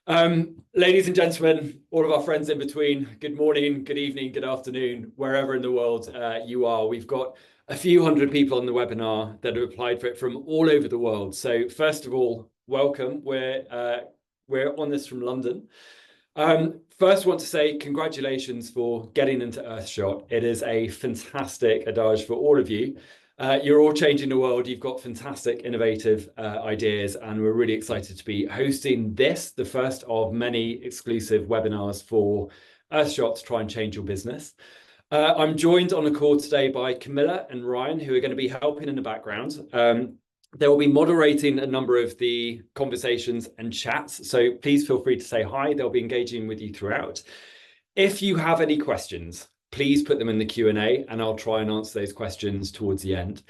Ladies and gentlemen, all of our friends in between, good morning, good evening, good afternoon, wherever in the world you are. We've got a few hundred people on the webinar that have applied for it from all over the world. So first of all, welcome. We're on this from London. First, I want to say congratulations for getting into Earthshot. It is a fantastic adage for all of you. You're all changing the world. You've got fantastic, innovative ideas, and we're really excited to be hosting this, the first of many exclusive webinars for Earthshot to try and change your business. I'm joined on the call today by Camilla and Ryan, who are going to be helping in the background. They will be moderating a number of the conversations and chats, so please feel free to say hi. They'll be engaging with you throughout. If you have any questions, please put them in the Q&A and I'll try and answer those questions towards the end.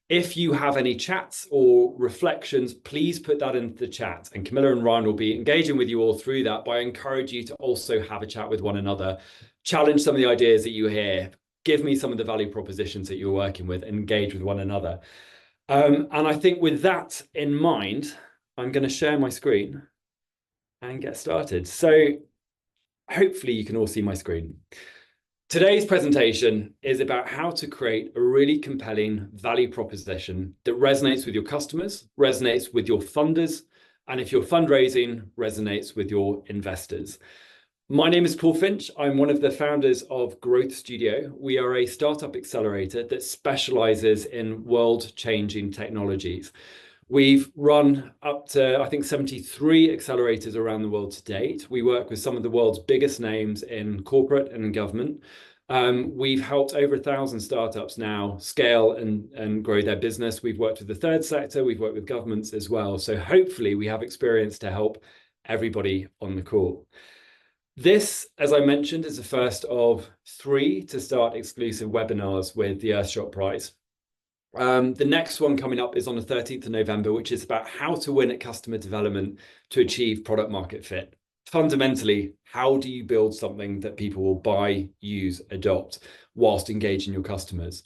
If you have any chats or reflections, please put that into the chat, and Camilla and Ryan will be engaging with you all through that. But I encourage you to also have a chat with one another, challenge some of the ideas that you hear, give me some of the value propositions that you're working with, engage with one another. And I think with that in mind, I'm going to share my screen and get started. So hopefully you can all see my screen. Today's presentation is about how to create a really compelling value proposition that resonates with your customers, resonates with your funders, and if you're fundraising, resonates with your investors. My name is Paul Finch. I'm one of the founders of Growth Studio. We are a startup accelerator that specializes in world-changing technologies. We've run up to, I think, 73 accelerators around the world to date. We work with some of the world's biggest names in corporate and in government. We've helped over 1,000 startups now scale and grow their business. We've worked with the third sector. We've worked with governments as well. So hopefully we have experience to help everybody on the call. This, as I mentioned, is the first of 3 to start exclusive webinars with the Earthshot Prize. The next one coming up is on the 13th of November, which is about how to win at customer development to achieve product market fit. Fundamentally, how do you build something that people will buy, use, adopt whilst engaging your customers?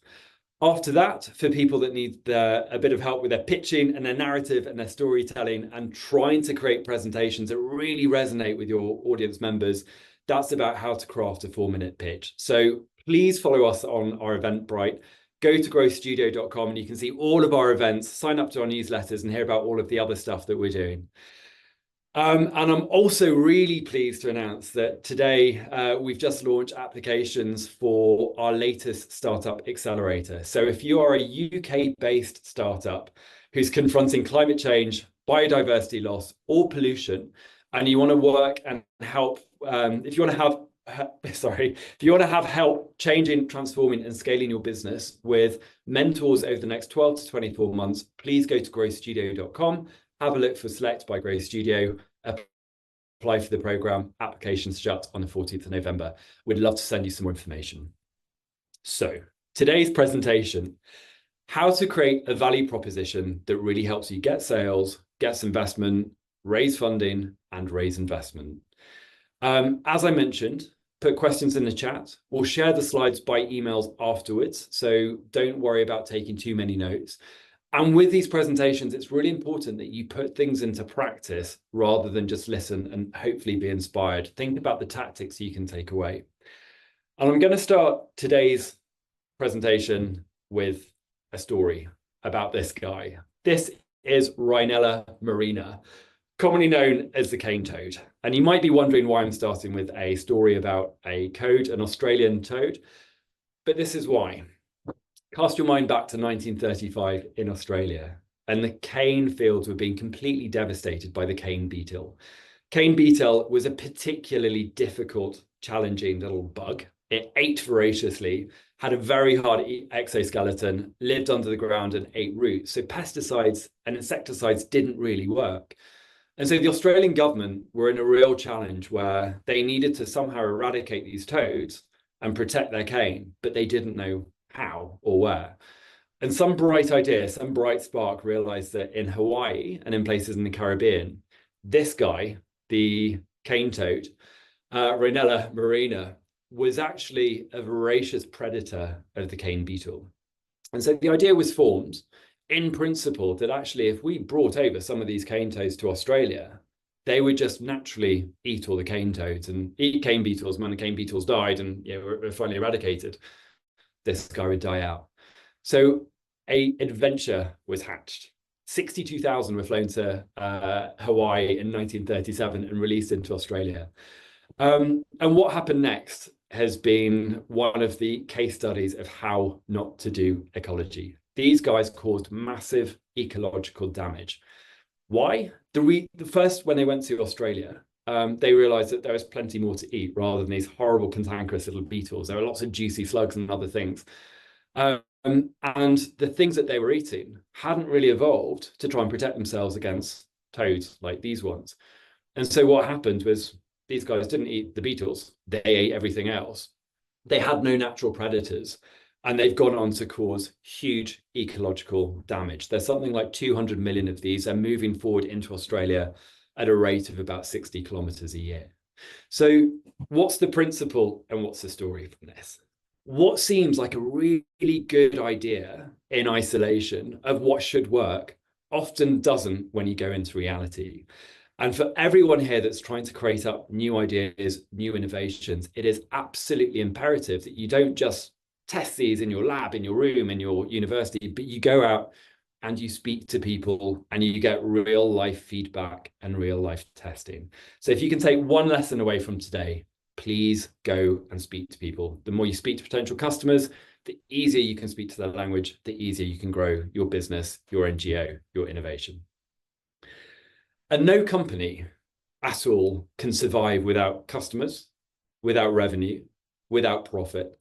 After that, for people that need a bit of help with their pitching and their narrative and their storytelling and trying to create presentations that really resonate with your audience members, that's about how to craft a 4-minute pitch. So please follow us on our Eventbrite. Go to growthstudio.com and you can see all of our events, sign up to our newsletters and hear about all of the other stuff that we're doing. And I'm also really pleased to announce that today we've just launched applications for our latest startup accelerator. So if you are a UK-based startup who's confronting climate change, biodiversity loss, or pollution, and you want to work and help, if you want to have help changing, transforming, and scaling your business with mentors over the next 12 to 24 months, please go to growthstudio.com. Have a look for Select by Growth Studio, apply for the program. Applications shut on the 14th of November. We'd love to send you some more information. So today's presentation, how to create a value proposition that really helps you get sales, gets investment, raise funding, and raise investment. As I mentioned, put questions in the chat. We'll share the slides by emails afterwards, so don't worry about taking too many notes. And with these presentations, it's really important that you put things into practice rather than just listen and hopefully be inspired. Think about the tactics you can take away. And I'm going to start today's presentation with a story about this guy. This is Rhinella marina, commonly known as the cane toad. And you might be wondering why I'm starting with a story about a toad, an Australian toad, but this is why. Cast your mind back to 1935 in Australia, and the cane fields were being completely devastated by the cane beetle. Cane beetle was a particularly difficult, challenging little bug. It ate voraciously, had a very hard exoskeleton, lived under the ground and ate roots. So pesticides and insecticides didn't really work. And so the Australian government were in a real challenge where they needed to somehow eradicate these toads and protect their cane, but they didn't know how or where. And some bright idea, some bright spark realized that in Hawaii and in places in the Caribbean, this guy, the cane toad, Rhinella marina, was actually a voracious predator of the cane beetle. And so the idea was formed in principle that actually if we brought over some of these cane toads to Australia, they would just naturally eat all the cane toads and eat cane beetles. When the cane beetles died and were finally eradicated, this guy would die out. So a adventure was hatched. 62,000 were flown to Hawaii in 1937 and released into Australia. And what happened next has been one of the case studies of how not to do ecology. These guys caused massive ecological damage. Why? The first, when they went to Australia, they realized that there was plenty more to eat rather than these horrible cantankerous little beetles. There were lots of juicy slugs and other things. And the things that they were eating hadn't really evolved to try and protect themselves against toads like these ones. And so what happened was these guys didn't eat the beetles, they ate everything else. They had no natural predators, and they've gone on to cause huge ecological damage. There's something like 200 million of these are moving forward into Australia at a rate of about 60 kilometers a year. So what's the principle and what's the story from this? What seems like a really good idea in isolation of what should work often doesn't when you go into reality. And for everyone here that's trying to create up new ideas, new innovations, it is absolutely imperative that you don't just test these in your lab, in your room, in your university, but you go out and you speak to people and you get real life feedback and real life testing. So if you can take one lesson away from today, please go and speak to people. The more you speak to potential customers, the easier you can speak to their language, the easier you can grow your business, your NGO, your innovation. And no company at all can survive without customers, without revenue, without profit,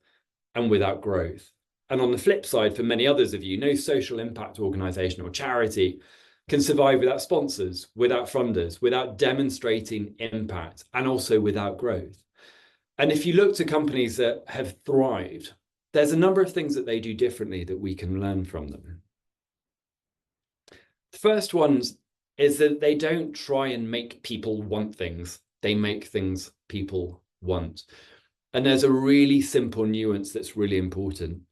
and without growth. And on the flip side, for many others of you, no social impact organization or charity can survive without sponsors, without funders, without demonstrating impact, and also without growth. And if you look to companies that have thrived, there's a number of things that they do differently that we can learn from them. The first one is that they don't try and make people want things. They make things people want. And there's a really simple nuance that's really important.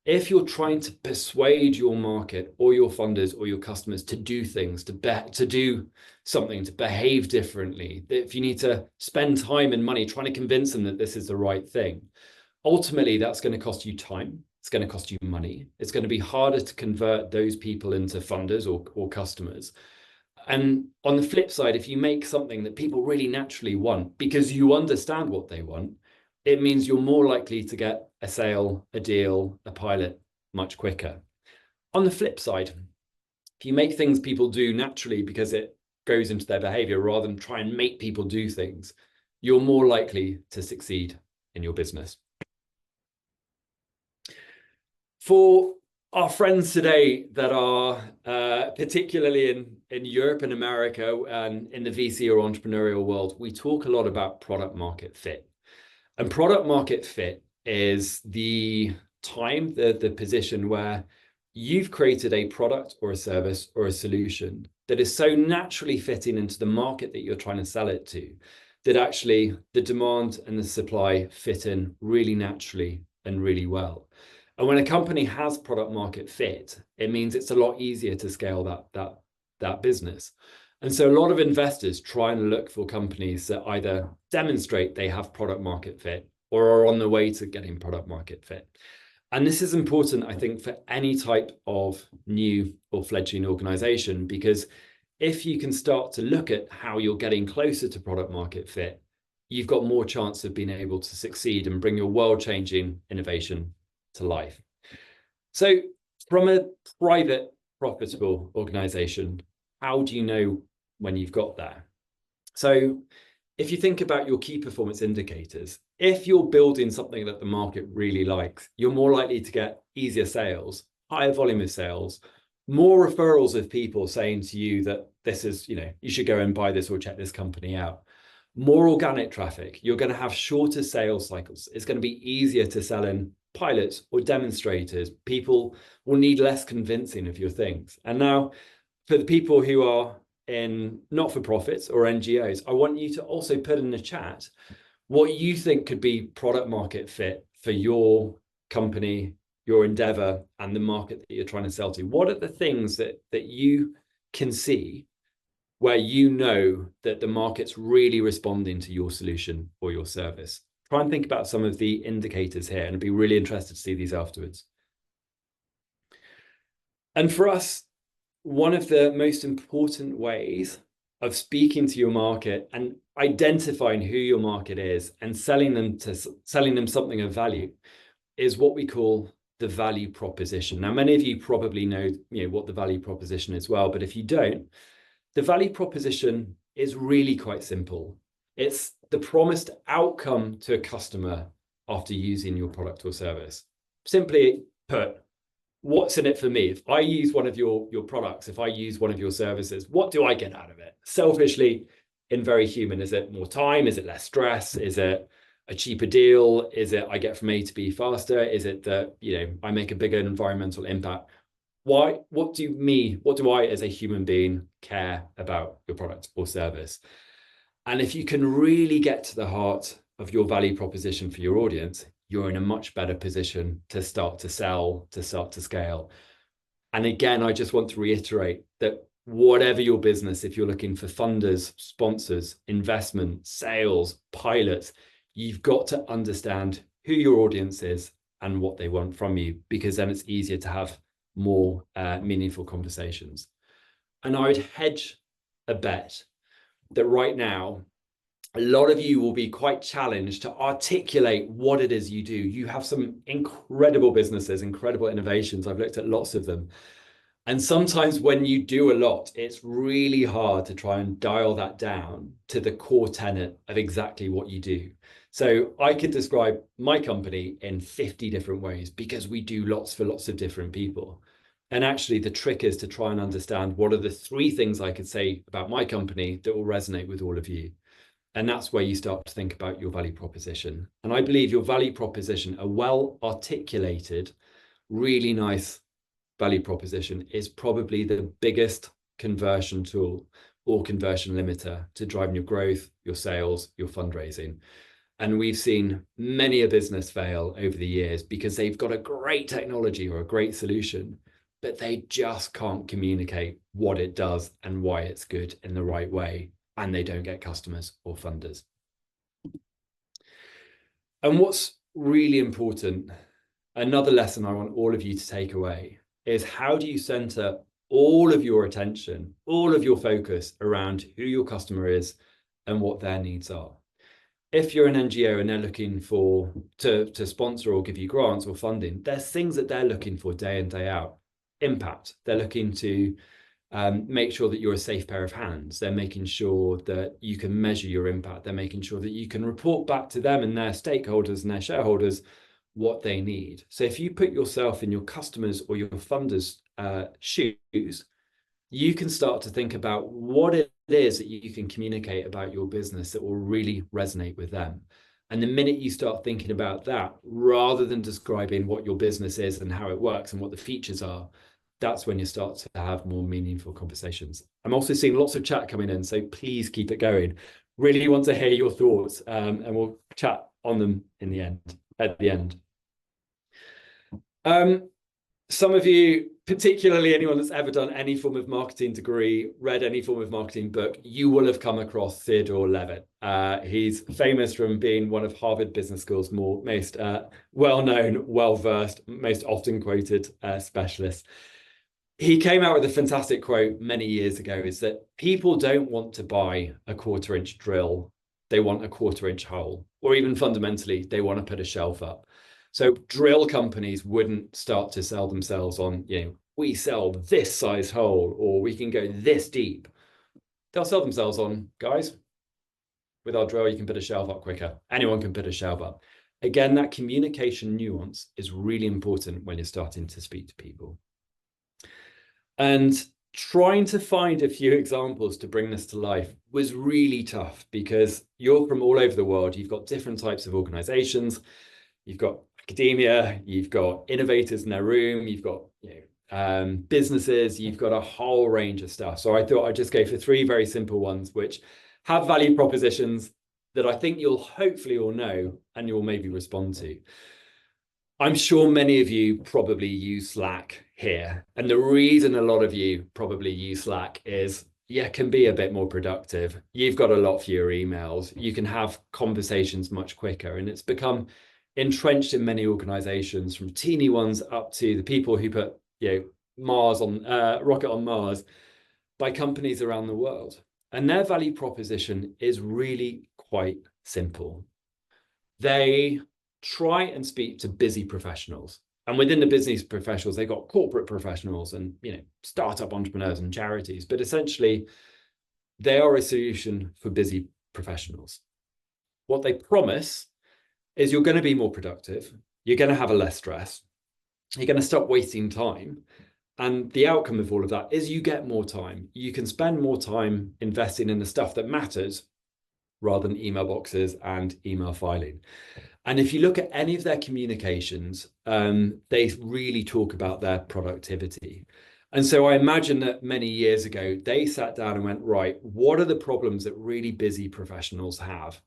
If you're trying to persuade your market or your funders or your customers to do things, to do something, to behave differently, if you need to spend time and money trying to convince them that this is the right thing, ultimately that's going to cost you time. It's going to cost you money. It's going to be harder to convert those people into funders or customers. And on the flip side, if you make something that people really naturally want because you understand what they want, it means you're more likely to get a sale, a deal, a pilot much quicker. On the flip side, if you make things people do naturally because it goes into their behavior rather than try and make people do things, you're more likely to succeed in your business. For our friends today that are particularly in Europe and America and in the VC or entrepreneurial world, we talk a lot about product market fit. And product market fit is the time, the position where you've created a product or a service or a solution that is so naturally fitting into the market that you're trying to sell it to, that actually the demand and the supply fit in really naturally and really well. And when a company has product market fit, it means it's a lot easier to scale that business. And so a lot of investors try and look for companies that either demonstrate they have product market fit or are on the way to getting product market fit. And this is important, I think, for any type of new or fledgling organization, because if you can start to look at how you're getting closer to product market fit, you've got more chance of being able to succeed and bring your world-changing innovation to life. So from a private, profitable organization, how do you know when you've got there? So if you think about your key performance indicators, if you're building something that the market really likes, you're more likely to get easier sales, higher volume of sales, more referrals of people saying to you that this is, you should go and buy this or check this company out. More organic traffic, you're going to have shorter sales cycles. It's going to be easier to sell in pilots or demonstrators. People will need less convincing of your things. And now for the people who are in not-for-profits or NGOs, I want you to also put in the chat what you think could be product market fit for your company, your endeavor, and the market that you're trying to sell to. What are the things that you can see where you know that the market's really responding to your solution or your service. Try and think about some of the indicators here, and I'd be really interested to see these afterwards. And for us, one of the most important ways of speaking to your market and identifying who your market is and selling them something of value is what we call the value proposition. Now, many of you probably know, what the value proposition is well, but if you don't, the value proposition is really quite simple. It's the promised outcome to a customer after using your product or service. Simply put, what's in it for me? If I use one of your products, if I use one of your services, what do I get out of it? Selfishly, in very human, is it more time? Is it less stress? Is it a cheaper deal? Is it I get from A to B faster? Is it that, I make a bigger environmental impact? Why? What do I as a human being care about your product or service? And if you can really get to the heart of your value proposition for your audience, you're in a much better position to start to sell, to start to scale. And again, I just want to reiterate that whatever your business, if you're looking for funders, sponsors, investment, sales, pilots, you've got to understand who your audience is and what they want from you, because then it's easier to have more meaningful conversations. And I would hedge a bet that right now, a lot of you will be quite challenged to articulate what it is you do. You have some incredible businesses, incredible innovations. I've looked at lots of them. And sometimes when you do a lot, it's really hard to try and dial that down to the core tenet of exactly what you do. So I could describe my company in 50 different ways because we do lots for lots of different people. And actually the trick is to try and understand what are the 3 things I could say about my company that will resonate with all of you. And that's where you start to think about your value proposition. And I believe your value proposition, a well articulated, really nice value proposition, is probably the biggest conversion tool or conversion limiter to driving your growth, your sales, your fundraising. And we've seen many a business fail over the years because they've got a great technology or a great solution, but they just can't communicate what it does and why it's good in the right way. And they don't get customers or funders. And what's really important, another lesson I want all of you to take away, is how do you center all of your attention, all of your focus around who your customer is and what their needs are. If you're an NGO and they're looking to sponsor or give you grants or funding, there's things that they're looking for day in, day out. Impact. They're looking to make sure that you're a safe pair of hands. They're making sure that you can measure your impact. They're making sure that you can report back to them and their stakeholders and their shareholders what they need. So if you put yourself in your customers or your funders' shoes, you can start to think about what it is that you can communicate about your business that will really resonate with them. And the minute you start thinking about that, rather than describing what your business is and how it works and what the features are, that's when you start to have more meaningful conversations. I'm also seeing lots of chat coming in, so please keep it going. Really want to hear your thoughts, and we'll chat on them at the end. Some of you, particularly anyone that's ever done any form of marketing degree, read any form of marketing book, you will have come across Theodore Levitt. He's famous from being one of Harvard Business School's most well-known, well-versed, most often quoted specialists. He came out with a fantastic quote many years ago, is that people don't want to buy a 1/4-inch drill. They want a 1/4-inch hole, or even fundamentally, they want to put a shelf up. So drill companies wouldn't start to sell themselves on, we sell this size hole, or we can go this deep. They'll sell themselves on, guys, with our drill, you can put a shelf up quicker. Anyone can put a shelf up. Again, that communication nuance is really important when you're starting to speak to people. And trying to find a few examples to bring this to life was really tough because you're from all over the world. You've got different types of organizations. You've got academia, you've got innovators in their room, you've got businesses, you've got a whole range of stuff. So I thought I'd just go for 3 very simple ones, which have value propositions that I think you'll hopefully all know and you'll maybe respond to. I'm sure many of you probably use Slack here. And the reason a lot of you probably use Slack is yeah, can be a bit more productive. You've got a lot fewer emails. You can have conversations much quicker, and it's become entrenched in many organizations, from teeny ones up to the people who put, Mars on rocket on Mars, by companies around the world. And their value proposition is really quite simple. They try and speak to busy professionals. And within the business professionals, they've got corporate professionals and startup entrepreneurs and charities. But essentially, they are a solution for busy professionals. What they promise is you're going to be more productive, you're going to have a less stress, you're going to stop wasting time. And the outcome of all of that is you get more time. You can spend more time investing in the stuff that matters rather than email boxes and email filing. And if you look at any of their communications, they really talk about their productivity. And so I imagine that many years ago, they sat down and went, right, what are the problems that really busy professionals have?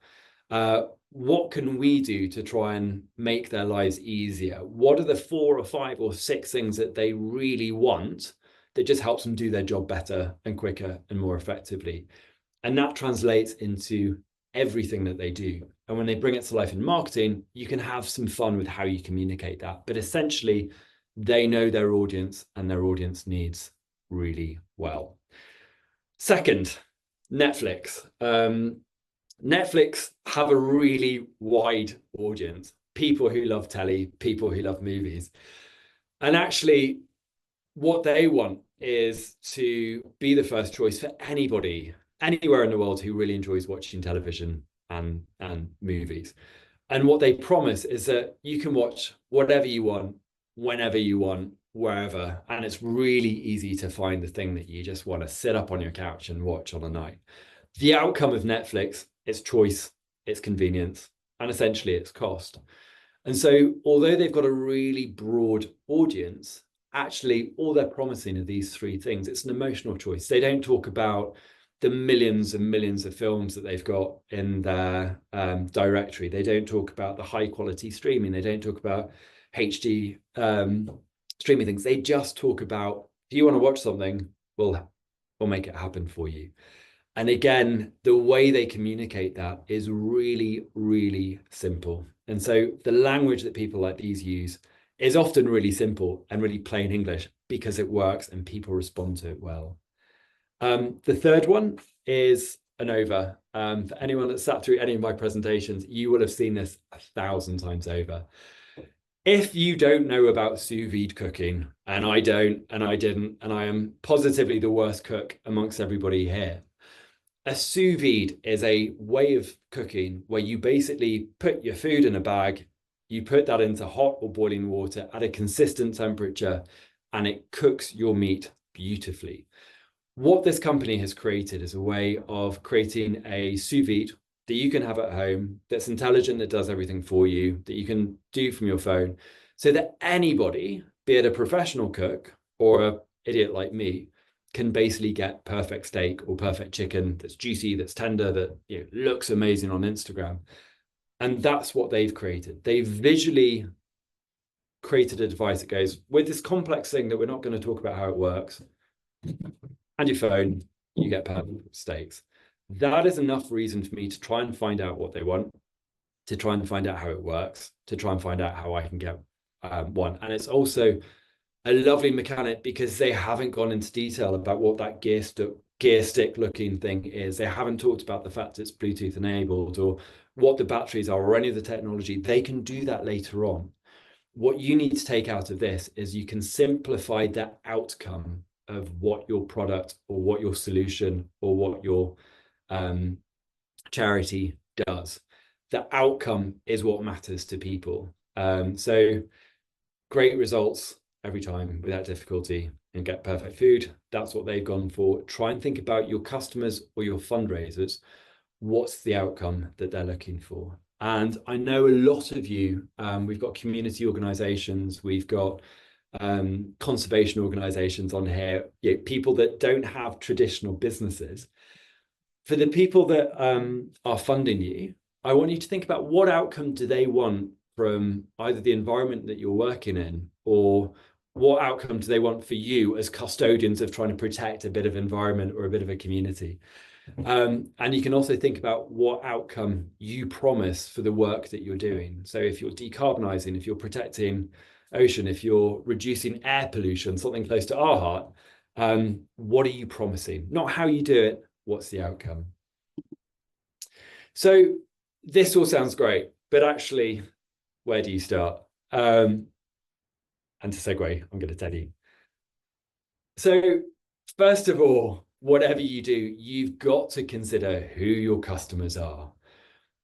What can we do to try and make their lives easier? What are the 4 or 5 or 6 things that they really want that just helps them do their job better and quicker and more effectively? And that translates into everything that they do. And when they bring it to life in marketing, you can have some fun with how you communicate that. But essentially, they know their audience and their audience needs really well. Second, Netflix. Netflix have a really wide audience, people who love telly, people who love movies. And actually, what they want is to be the first choice for anybody, anywhere in the world who really enjoys watching television and movies. And what they promise is that you can watch whatever you want, whenever you want, wherever. And it's really easy to find the thing that you just want to sit up on your couch and watch on a night. The outcome of Netflix is choice, it's convenience, and essentially it's cost. And so although they've got a really broad audience, actually all they're promising are these 3 things. It's an emotional choice. They don't talk about the millions and millions of films that they've got in their directory. They don't talk about the high quality streaming. They don't talk about HD streaming things. They just talk about, if you want to watch something, we'll make it happen for you. And again, the way they communicate that is really, really simple. And so the language that people like these use is often really simple and really plain English because it works and people respond to it well. The third one is ANOVA. For anyone that's sat through any of my presentations, you will have seen this 1,000 times over. If you don't know about sous vide cooking, and I don't, and I didn't, and I am positively the worst cook amongst everybody here, a sous vide is a way of cooking where you basically put your food in a bag, you put that into hot or boiling water at a consistent temperature, and it cooks your meat beautifully. What this company has created is a way of creating a sous vide that you can have at home, that's intelligent, that does everything for you, that you can do from your phone, so that anybody, be it a professional cook or an idiot like me, can basically get perfect steak or perfect chicken that's juicy, that's tender, that looks amazing on Instagram. And that's what they've created. They've visually created a device that goes with this complex thing that we're not going to talk about how it works. And your phone, you get perfect steaks. That is enough reason for me to try and find out what they want, to try and find out how it works, to try and find out how I can get one. And it's also a lovely mechanic because they haven't gone into detail about what that gear stick looking thing is. They haven't talked about the fact it's Bluetooth enabled or what the batteries are or any of the technology. They can do that later on. What you need to take out of this is you can simplify the outcome of what your product or what your solution or what your charity does. The outcome is what matters to people. So great results every time without difficulty and get perfect food. That's what they've gone for. Try and think about your customers or your fundraisers. What's the outcome that they're looking for? And I know a lot of you, we've got community organizations, we've got conservation organizations on here, people that don't have traditional businesses. For the people that are funding you, I want you to think about what outcome do they want from either the environment that you're working in or What outcome do they want for you as custodians of trying to protect a bit of environment or a bit of a community? And you can also think about what outcome you promise for the work that you're doing. So if you're decarbonizing, if you're protecting ocean, if you're reducing air pollution, something close to our heart, what are you promising? Not how you do it, what's the outcome? So this all sounds great, but actually, where do you start? And to segue, I'm going to tell you. So first of all, whatever you do, you've got to consider who your customers are.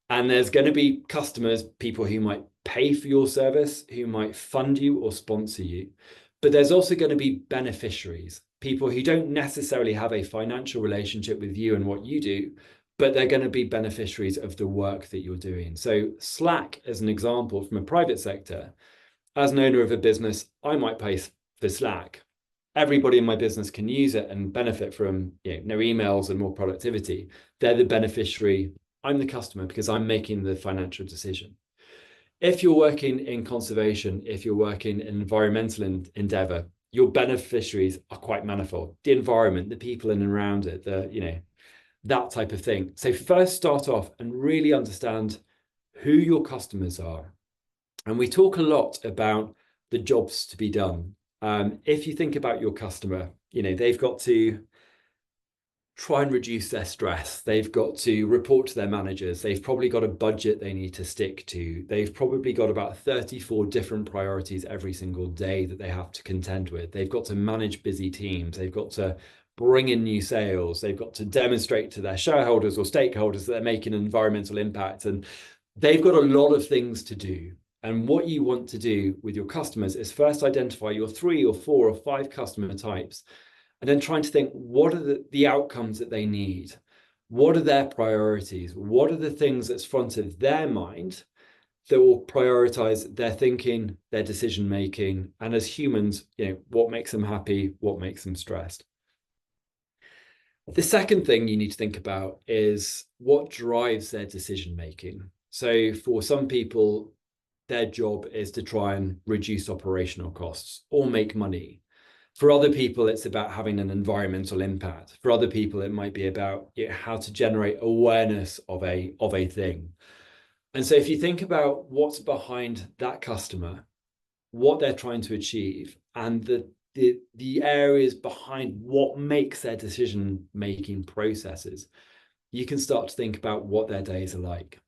And there's going to be customers, people who might pay for your service, who might fund you or sponsor you. But there's also going to be beneficiaries, people who don't necessarily have a financial relationship with you and what you do, but they're going to be beneficiaries of the work that you're doing. So Slack, as an example from a private sector, as an owner of a business, I might pay for Slack. Everybody in my business can use it and benefit from no emails and more productivity. They're the beneficiary. I'm the customer because I'm making the financial decision. If you're working in conservation, if you're working in environmental endeavor, your beneficiaries are quite manifold. The environment, the people in and around it, that type of thing. So first start off and really understand who your customers are. And we talk a lot about the jobs to be done. If you think about your customer, they've got to try and reduce their stress. They've got to report to their managers. They've probably got a budget they need to stick to. They've probably got about 34 different priorities every single day that they have to contend with. They've got to manage busy teams. They've got to bring in new sales. They've got to demonstrate to their shareholders or stakeholders that they're making an environmental impact. And they've got a lot of things to do. And what you want to do with your customers is first identify your 3 or 4 or 5 customer types, and then trying to think, what are the outcomes that they need? What are their priorities? What are the things that's front of their mind that will prioritize their thinking, their decision-making, and as humans, what makes them happy, what makes them stressed? The second thing you need to think about is what drives their decision-making. So for some people, their job is to try and reduce operational costs or make money. For other people, it's about having an environmental impact. For other people, it might be about how to generate awareness of a thing. And so if you think about what's behind that customer, what they're trying to achieve, and the areas behind what makes their decision-making processes, you can start to think about what their days are like.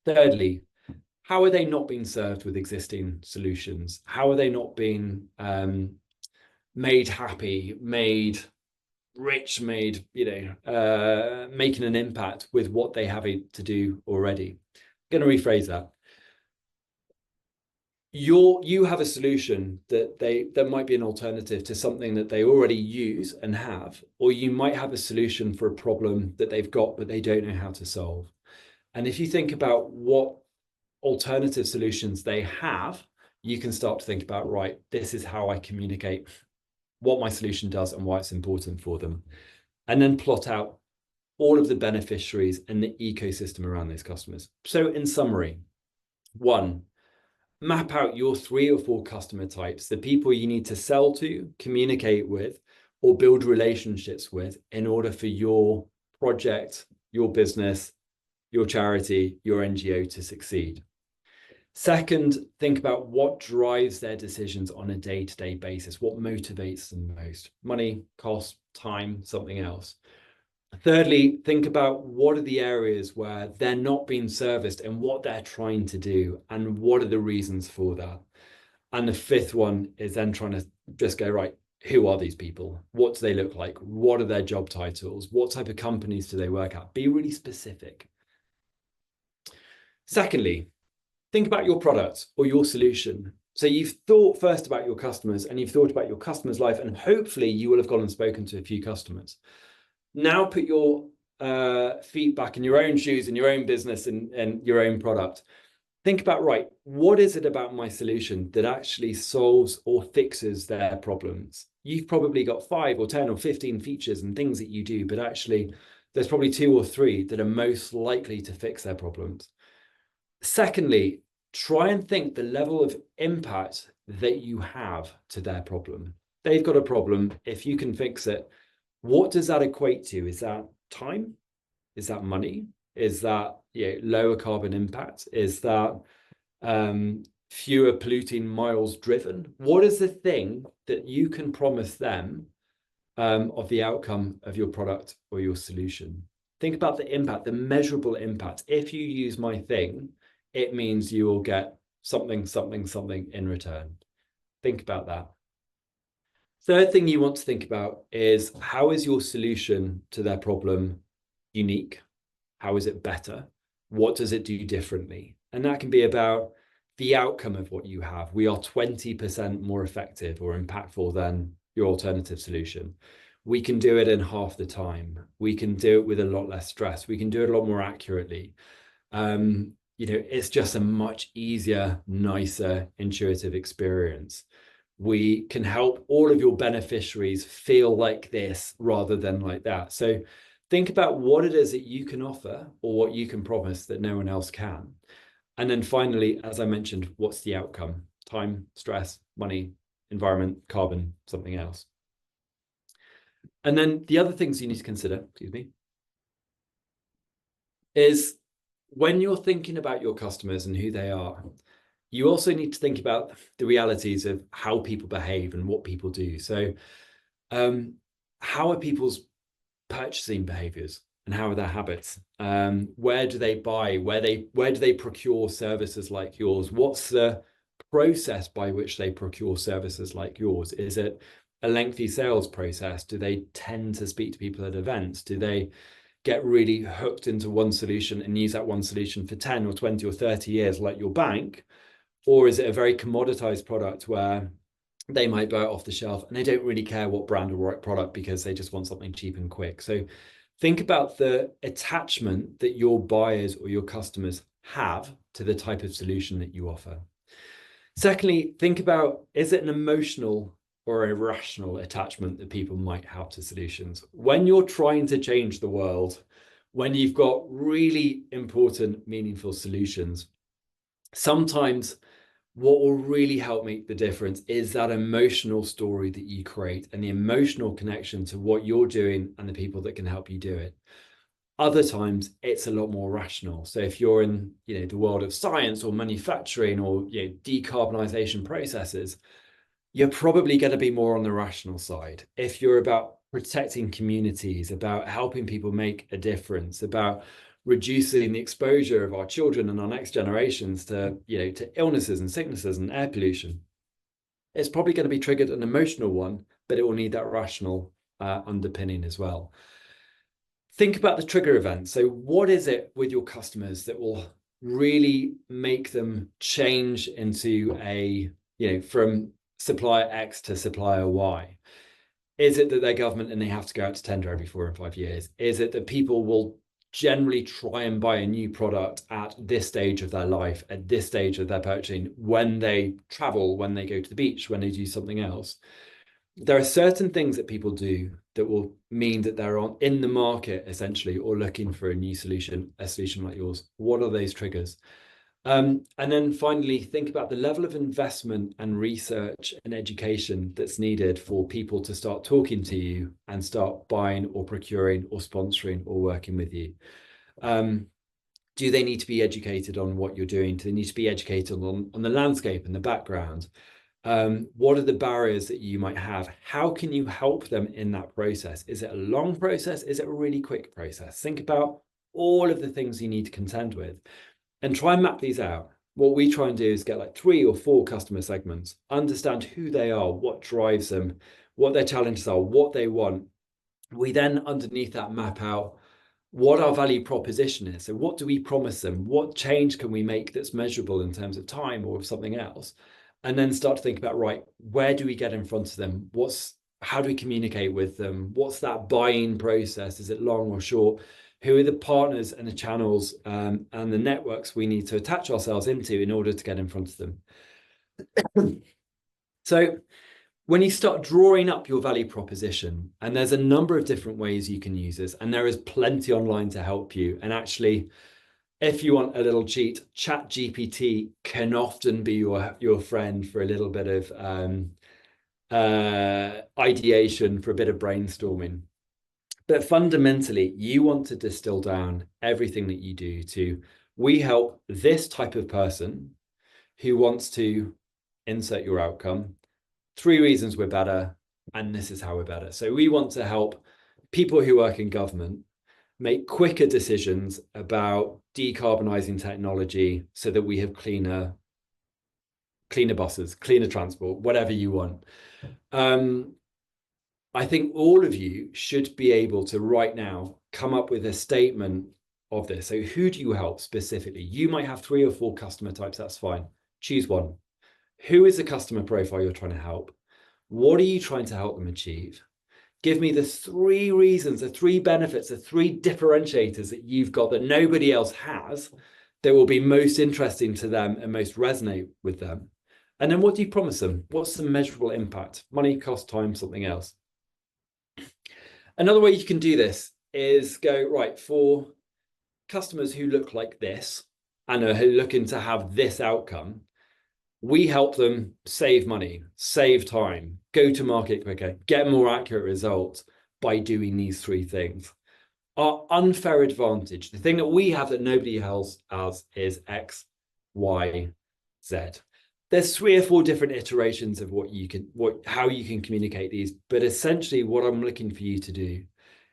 Thirdly, how are they not being served with existing solutions? How are they not being made happy, made rich, made, making an impact with what they have to do already? I'm going to rephrase that. You have a solution that might be an alternative to something that they already use and have, or you might have a solution for a problem that they've got, but they don't know how to solve. And if you think about what alternative solutions they have, you can start to think about, right, this is how I communicate what my solution does and why it's important for them. And then plot out all of the beneficiaries and the ecosystem around those customers. So in summary, 1, map out your 3 or 4 customer types, the people you need to sell to, communicate with, or build relationships with in order for your project, your business, your charity, your NGO to succeed. Second, think about what drives their decisions on a day-to-day basis, what motivates them most: money, cost, time, something else. Thirdly, think about what are the areas where they're not being serviced and what they're trying to do and what are the reasons for that. And the 5th one is then trying to just go, right, who are these people? What do they look like? What are their job titles? What type of companies do they work at? Be really specific. Secondly, think about your product or your solution. So you've thought first about your customers and you've thought about your customer's life, and hopefully you will have gone and spoken to a few customers. Now put your feet back in your own shoes, in your own business and your own product. Think about, right, what is it about my solution that actually solves or fixes their problems? You've probably got 5 or 10 or 15 features and things that you do, but actually there's probably 2 or 3 that are most likely to fix their problems. Secondly, try and think the level of impact that you have to their problem. They've got a problem. If you can fix it, what does that equate to? Is that time? Is that money? Is that lower carbon impact? Is that fewer polluting miles driven? What is the thing that you can promise them of the outcome of your product or your solution? Think about the impact, the measurable impact. If you use my thing, it means you will get something, something, something in return. Think about that. Third thing you want to think about is, how is your solution to their problem unique? How is it better? What does it do differently? And that can be about the outcome of what you have. We are 20% more effective or impactful than your alternative solution. We can do it in half the time. We can do it with a lot less stress. We can do it a lot more accurately. It's just a much easier, nicer, intuitive experience. We can help all of your beneficiaries feel like this rather than like that. So think about what it is that you can offer or what you can promise that no one else can. And then finally, as I mentioned, what's the outcome? Time, stress, money, environment, carbon, something else. And then the other things you need to consider, is when you're thinking about your customers and who they are, you also need to think about the realities of how people behave and what people do. So how are people's purchasing behaviors and how are their habits? Where do they buy? Where do they procure services like yours? What's the process by which they procure services like yours? Is it a lengthy sales process? Do they tend to speak to people at events? Do they get really hooked into one solution and use that one solution for 10 or 20 or 30 years like your bank? Or is it a very commoditized product where they might buy it off the shelf and they don't really care what brand or product because they just want something cheap and quick? So think about the attachment that your buyers or your customers have to the type of solution that you offer. Secondly, think about, is it an emotional or a rational attachment that people might have to solutions? When you're trying to change the world, when you've got really important, meaningful solutions, sometimes what will really help make the difference is that emotional story that you create and the emotional connection to what you're doing and the people that can help you do it. Other times it's a lot more rational. So if you're in the world of science or manufacturing or decarbonization processes, you're probably going to be more on the rational side. If you're about protecting communities, about helping people make a difference, about reducing the exposure of our children and our next generations to illnesses and sicknesses and air pollution, it's probably going to be triggered an emotional one, but it will need that rational underpinning as well. Think about the trigger event. So what is it with your customers that will really make them change into from supplier X to supplier Y? Is it that they're government and they have to go out to tender every 4 or 5 years? Is it that people will generally try and buy a new product at this stage of their life, at this stage of their purchasing, when they travel, when they go to the beach, when they do something else? There are certain things that people do that will mean that they're in the market essentially, or looking for a new solution, a solution like yours. What are those triggers? And then finally, think about the level of investment and research and education that's needed for people to start talking to you and start buying or procuring or sponsoring or working with you. Do they need to be educated on what you're doing? Do they need to be educated on the landscape and the background? What are the barriers that you might have? How can you help them in that process? Is it a long process? Is it a really quick process? Think about all of the things you need to contend with and try and map these out. What we try and do is get like 3 or 4 customer segments, understand who they are, what drives them, what their challenges are, what they want. We then underneath that map out what our value proposition is. So what do we promise them? What change can we make that's measurable in terms of time or something else? And then start to think about, right, where do we get in front of them? How do we communicate with them? What's that buying process? Is it long or short? Who are the partners and the channels and the networks we need to attach ourselves into in order to get in front of them? So when you start drawing up your value proposition, and there's a number of different ways you can use this, and there is plenty online to help you. And actually, If you want a little cheat, ChatGPT can often be your friend for a little bit of ideation, for a bit of brainstorming. But fundamentally, you want to distill down everything that you do to, we help this type of person who wants to insert your outcome. 3 reasons we're better, and this is how we're better. So we want to help people who work in government make quicker decisions about decarbonizing technology so that we have cleaner buses, cleaner transport, whatever you want. I think all of you should be able to right now come up with a statement of this. So who do you help specifically? You might have 3 or 4 customer types, that's fine. Choose one. Who is the customer profile you're trying to help? What are you trying to help them achieve? Give me the 3 reasons, the 3 benefits, the 3 differentiators that you've got that nobody else has that will be most interesting to them and most resonate with them. And then what do you promise them? What's the measurable impact? Money, cost, time, something else. Another way you can do this is go, right, for customers who look like this and are looking to have this outcome, we help them save money, save time, go to market quicker, get more accurate results by doing these 3 things. Our unfair advantage, the thing that we have that nobody else has, is X, Y, Z. There's 3 or 4 different iterations of how you can communicate these, but essentially what I'm looking for you to do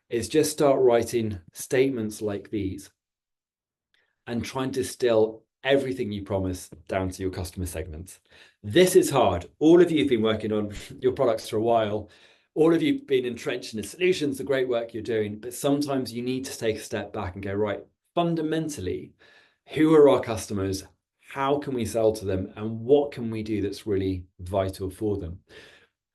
is just start writing statements like these and try and distill everything you promise down to your customer segments. This is hard. All of you have been working on your products for a while. All of you have been entrenched in the solutions, the great work you're doing, but sometimes you need to take a step back and go, right, fundamentally, who are our customers? How can we sell to them? And what can we do that's really vital for them?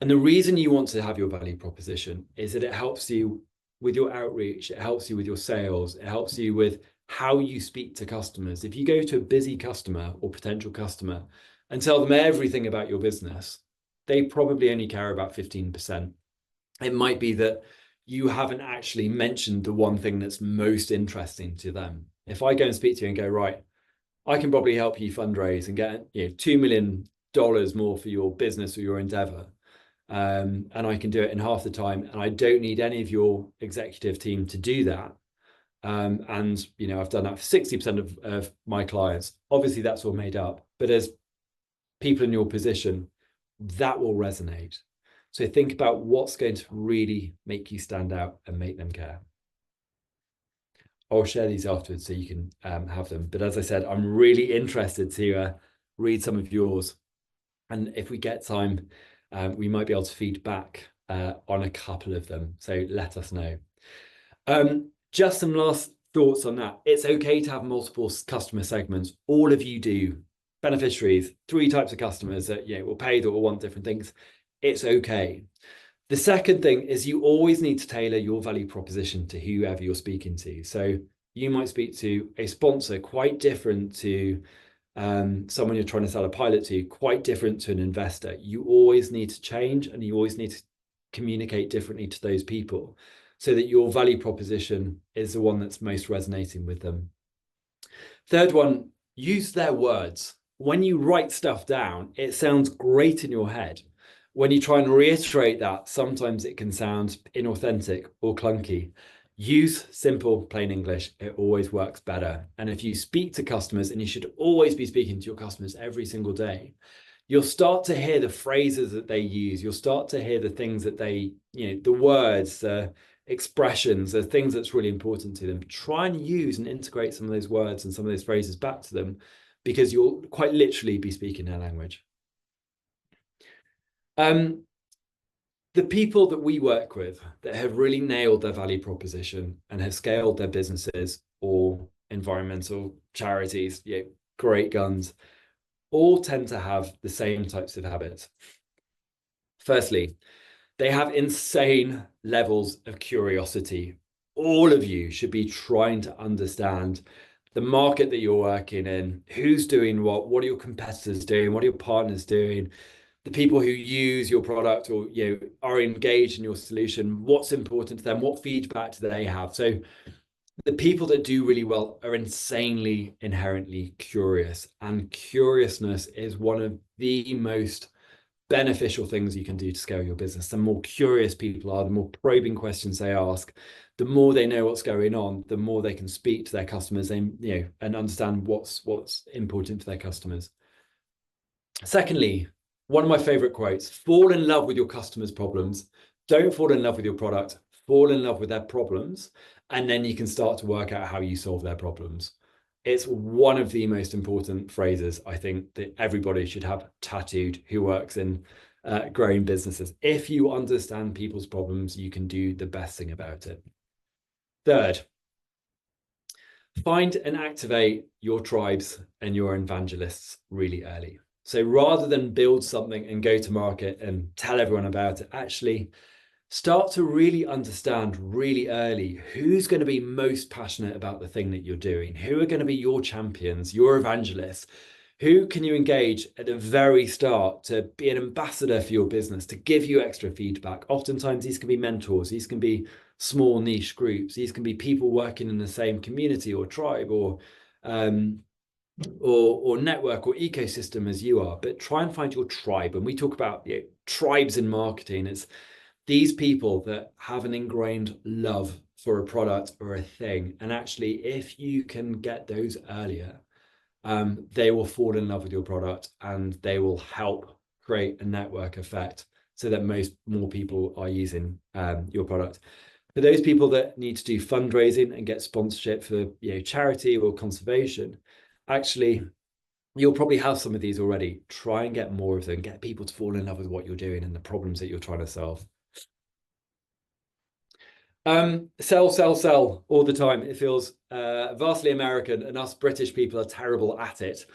And the reason you want to have your value proposition is that it helps you with your outreach, it helps you with your sales, it helps you with how you speak to customers. If you go to a busy customer or potential customer and tell them everything about your business, they probably only care about 15%. It might be that you haven't actually mentioned the one thing that's most interesting to them. If I go and speak to you and go, right, I can probably help you fundraise and get $2 million more for your business or your endeavor. And I can do it in half the time. And I don't need any of your executive team to do that. And I've done that for 60% of my clients. Obviously, that's all made up. But as people in your position, that will resonate. So think about what's going to really make you stand out and make them care. I'll share these afterwards so you can have them. But as I said, I'm really interested to read some of yours. And if we get time, we might be able to feed back on a couple of them. So let us know. Just some last thoughts on that. It's okay to have multiple customer segments. All of you do. Beneficiaries, 3 types of customers that will pay, that will want different things. It's okay. The second thing is you always need to tailor your value proposition to whoever you're speaking to. So you might speak to a sponsor quite different to someone you're trying to sell a pilot to, quite different to an investor. You always need to change and you always need to communicate differently to those people so that your value proposition is the one that's most resonating with them. Third one, use their words. When you write stuff down, it sounds great in your head. When you try and reiterate that, sometimes it can sound inauthentic or clunky. Use simple, plain English. It always works better. And if you speak to customers, and you should always be speaking to your customers every single day, you'll start to hear the phrases that they use. You'll start to hear the things that they, the words, the expressions, the things that's really important to them. Try and use and integrate some of those words and some of those phrases back to them, because you'll quite literally be speaking their language. The people that we work with that have really nailed their value proposition and have scaled their businesses or environmental charities, great guns, all tend to have the same types of habits. Firstly, they have insane levels of curiosity. All of you should be trying to understand the market that you're working in, who's doing what are your competitors doing, what are your partners doing, the people who use your product or are engaged in your solution, what's important to them, what feedback do they have. So The people that do really well are insanely inherently curious, and curiousness is one of the most beneficial things you can do to scale your business. The more curious people are, the more probing questions they ask, the more they know what's going on, the more they can speak to their customers and, and understand what's important to their customers. Secondly, one of my favorite quotes: fall in love with your customers' problems. Don't fall in love with your product, fall in love with their problems, and then you can start to work out how you solve their problems. It's one of the most important phrases I think that everybody should have tattooed who works in growing businesses. If you understand people's problems, you can do the best thing about it. Third, find and activate your tribes and your evangelists really early. So rather than build something and go to market and tell everyone about it, actually start to really understand really early who's going to be most passionate about the thing that you're doing, who are going to be your champions, your evangelists, who can you engage at the very start to be an ambassador for your business, to give you extra feedback. Oftentimes these can be mentors, these can be small niche groups, these can be people working in the same community or tribe or network or ecosystem as you are. But try and find your tribe. And we talk about tribes in marketing. It's these people that have an ingrained love for a product or a thing. And actually, if you can get those earlier, they will fall in love with your product and they will help create a network effect so that more people are using your product. For those people that need to do fundraising and get sponsorship for charity or conservation, actually, you'll probably have some of these already. Try and get more of them. Get people to fall in love with what you're doing and the problems that you're trying to solve. Sell all the time. It feels vastly American, and us British people are terrible at it.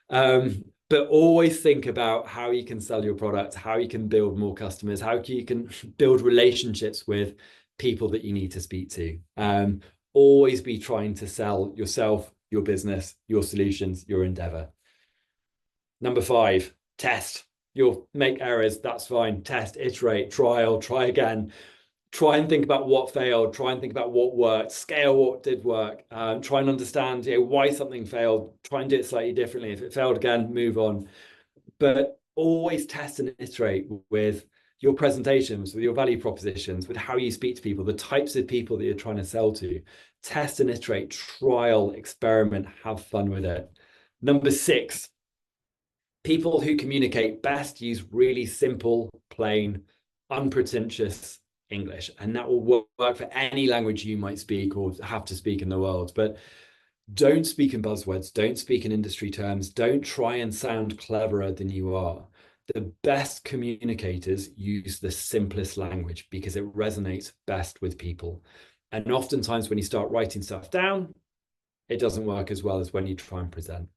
But always think about how you can sell your product, how you can build more customers, how you can build relationships with people that you need to speak to. Always be trying to sell yourself, your business, your solutions, your endeavor. Number 5, test. You'll make errors, that's fine. Test, iterate, trial, try again. Try and think about what failed, try and think about what worked, scale what did work, try and understand why something failed, try and do it slightly differently. If it failed again, move on. But always test and iterate with your presentations, with your value propositions, with how you speak to people, the types of people that you're trying to sell to. Test and iterate, trial, experiment, have fun with it. Number 6, people who communicate best use really simple, plain, unpretentious English, and that will work for any language you might speak or have to speak in the world. But don't speak in buzzwords, don't speak in industry terms, don't try and sound cleverer than you are. The best communicators use the simplest language because it resonates best with people. And oftentimes when you start writing stuff down, it doesn't work as well as when you try and present.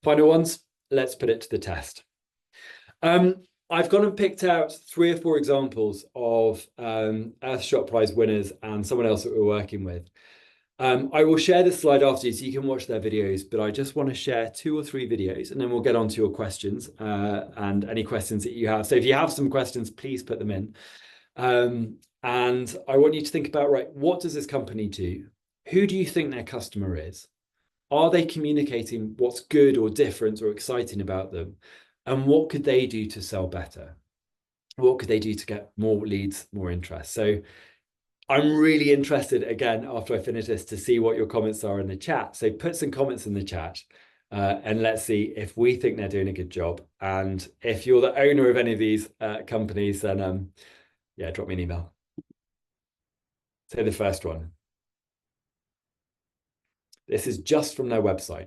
Final ones, let's put it to the test. I've gone and picked out 3 or 4 examples of Earthshot Prize winners and someone else that we're working with. I will share this slide after you so you can watch their videos, but I just want to share 2 or 3 videos and then we'll get on to your questions and any questions that you have. So if you have some questions, please put them in. And I want you to think about, right, what does this company do? Who do you think their customer is? Are they communicating what's good or different or exciting about them? And what could they do to sell better? What could they do to get more leads, more interest? So I'm really interested, again, after I finish this, to see what your comments are in the chat. So put some comments in the chat and let's see if we think they're doing a good job. And if you're the owner of any of these companies, then yeah, drop me an email. So the first one. This is just from their website.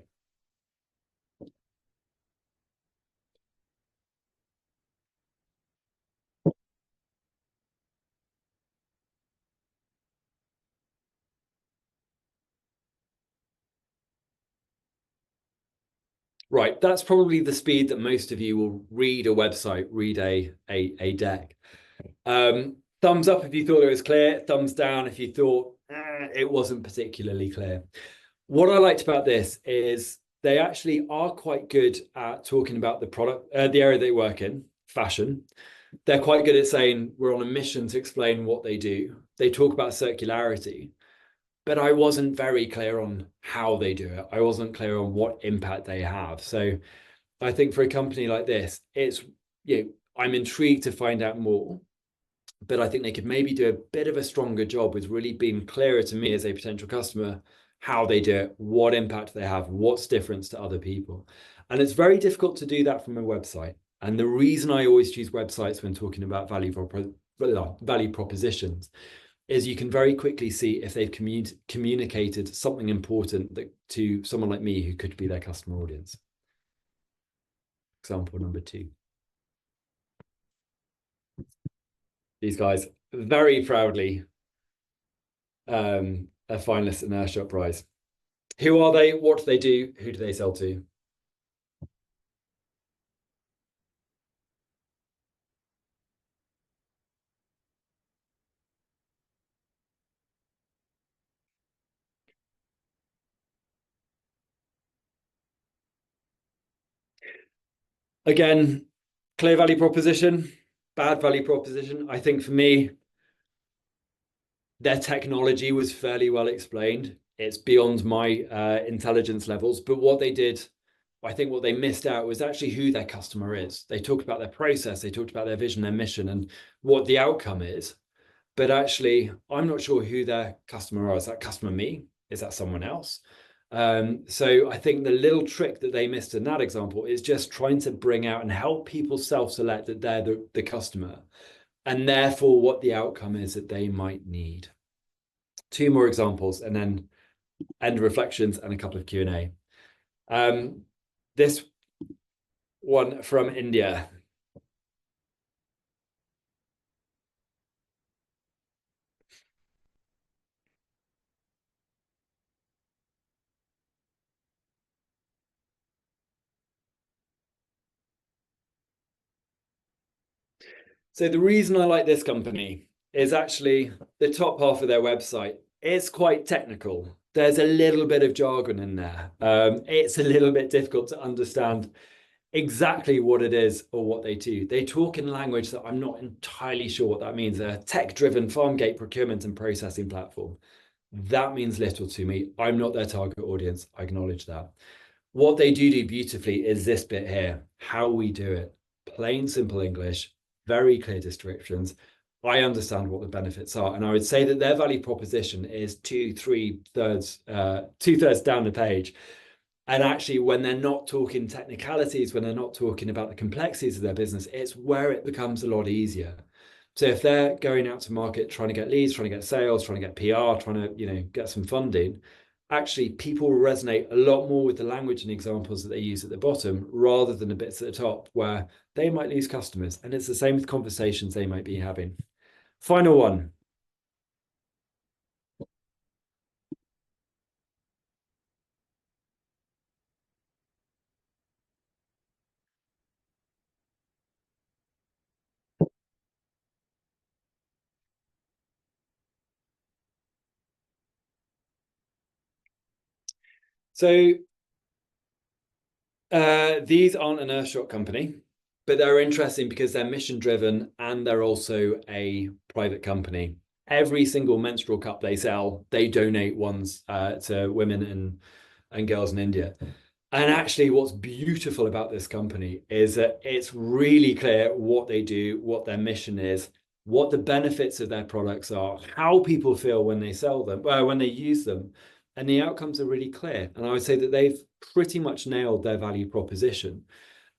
Right, that's probably the speed that most of you will read a website, read a deck. Thumbs up if you thought it was clear, thumbs down if you thought it wasn't particularly clear. What I liked about this is they actually are quite good at talking about the product, the area they work in, fashion. They're quite good at saying we're on a mission to explain what they do. They talk about circularity. but I wasn't very clear on how they do it. I wasn't clear on what impact they have. So I think for a company like this, it's, I'm intrigued to find out more, but I think they could maybe do a bit of a stronger job with really being clearer to me as a potential customer, how they do it, what impact they have, what's different to other people. And it's very difficult to do that from a website. And the reason I always choose websites when talking about value propositions is you can very quickly see if they've communicated something important to someone like me who could be their customer audience. Example number 2. These guys very proudly a finalist in Earthshot prize. Who are they? What do they do? Who do they sell to? Again, clear value proposition, bad value proposition. I think for me, their technology was fairly well explained. It's beyond my intelligence levels, but what they did, I think what they missed out was actually who their customer is. They talked about their process, they talked about their vision, their mission, and what the outcome is. But actually, I'm not sure who their customer are. Is that customer me? Is that someone else? So I think the little trick that they missed in that example is just trying to bring out and help people self-select that they're the customer, and therefore what the outcome is that they might need. 2 more examples, and then end reflections and a couple of Q&A. This one from India. So the reason I like this company is actually the top half of their website. It's quite technical. There's a little bit of jargon in there. It's a little bit difficult to understand exactly what it is or what they do. They talk in language that I'm not entirely sure what that means. A tech-driven farm gate procurement and processing platform. That means little to me. I'm not their target audience. I acknowledge that. What they do beautifully is this bit here, how we do it. Plain, simple English, very clear descriptions. I understand what the benefits are. And I would say that their value proposition is 2/3 down the page. And actually, when they're not talking technicalities, when they're not talking about the complexities of their business, it's where it becomes a lot easier. So if they're going out to market, trying to get leads, trying to get sales, trying to get PR, trying to, get some funding, actually people resonate a lot more with the language and examples that they use at the bottom rather than the bits at the top where they might lose customers. And it's the same with conversations they might be having. Final one. So these aren't an Earthshot company, but they're interesting because they're mission driven and they're also a private company. Every single menstrual cup they sell, they donate ones to women and girls in India. And actually, what's beautiful about this company is that it's really clear what they do, what their mission is, what the benefits of their products are, how people feel when they sell them, when they use them, and the outcomes are really clear. And I would say that they've pretty much nailed their value proposition.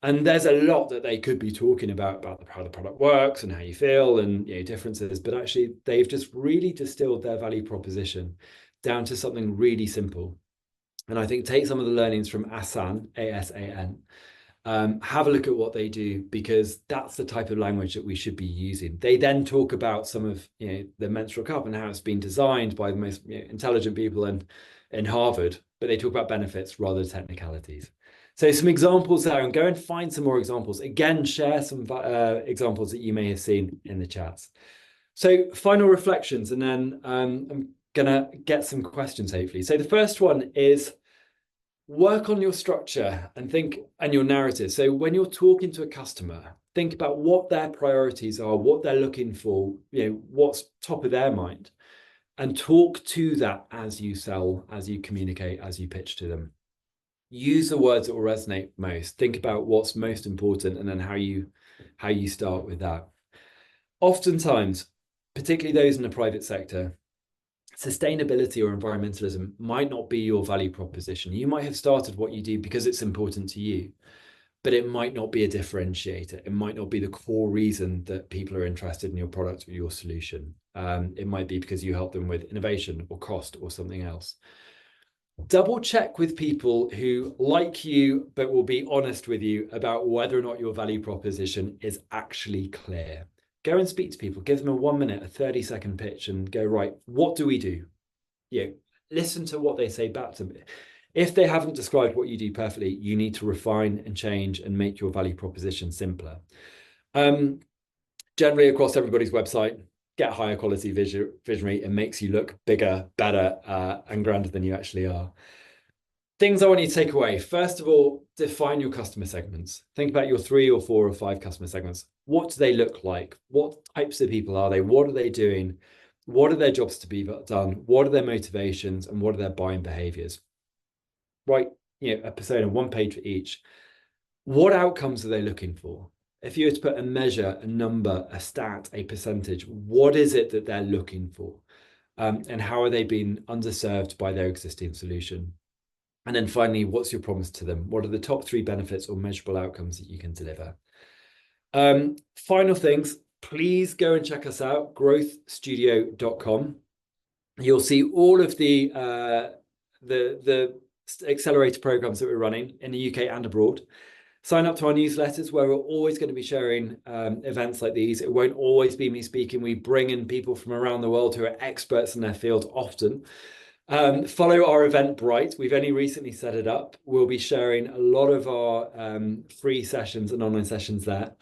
And there's a lot that they could be talking about how the product works and how you feel and differences, but actually they've just really distilled their value proposition down to something really simple. And I think take some of the learnings from Asan, ASAN, have a look at what they do, because that's the type of language that we should be using. They then talk about some of the menstrual cup and how it's been designed by the most intelligent people in Harvard, but they talk about benefits rather than technicalities. So some examples there, and go and find some more examples. Again, share some examples that you may have seen in the chats. So final reflections, and then I'm gonna get some questions hopefully. So the first one is work on your structure and your narrative. So when you're talking to a customer, think about what their priorities are, what they're looking for, what's top of their mind. and talk to that as you sell, as you communicate, as you pitch to them. Use the words that will resonate most. Think about what's most important and then how you start with that. Oftentimes, particularly those in the private sector, sustainability or environmentalism might not be your value proposition. You might have started what you do because it's important to you, but it might not be a differentiator. It might not be the core reason that people are interested in your product or your solution. It might be because you help them with innovation or cost or something else. Double check with people who like you, but will be honest with you about whether or not your value proposition is actually clear. Go and speak to people, give them a 1 minute, a 30-second pitch and go, right, what do we do? Listen to what they say back to them. If they haven't described what you do perfectly, you need to refine and change and make your value proposition simpler. Generally across everybody's website, get higher quality visionary. It makes you look bigger, better, and grander than you actually are. Things I want you to take away. First of all, define your customer segments. Think about your 3 or 4 or 5 customer segments. What do they look like? What types of people are they? What are they doing? What are their jobs to be done? What are their motivations? And what are their buying behaviors? Write, a persona, 1 page for each. What outcomes are they looking for? If you were to put a measure, a number, a stat, a percentage, what is it that they're looking for? And how are they being underserved by their existing solution? And then finally, what's your promise to them? What are the top 3 benefits or measurable outcomes that you can deliver? Final things, please go and check us out, growthstudio.com. You'll see all of the accelerator programs that we're running in the UK and abroad. Sign up to our newsletters where we're always going to be sharing events like these. It won't always be me speaking. We bring in people from around the world who are experts in their field often. Follow our Eventbrite. We've only recently set it up. We'll be sharing a lot of our free sessions and online sessions there.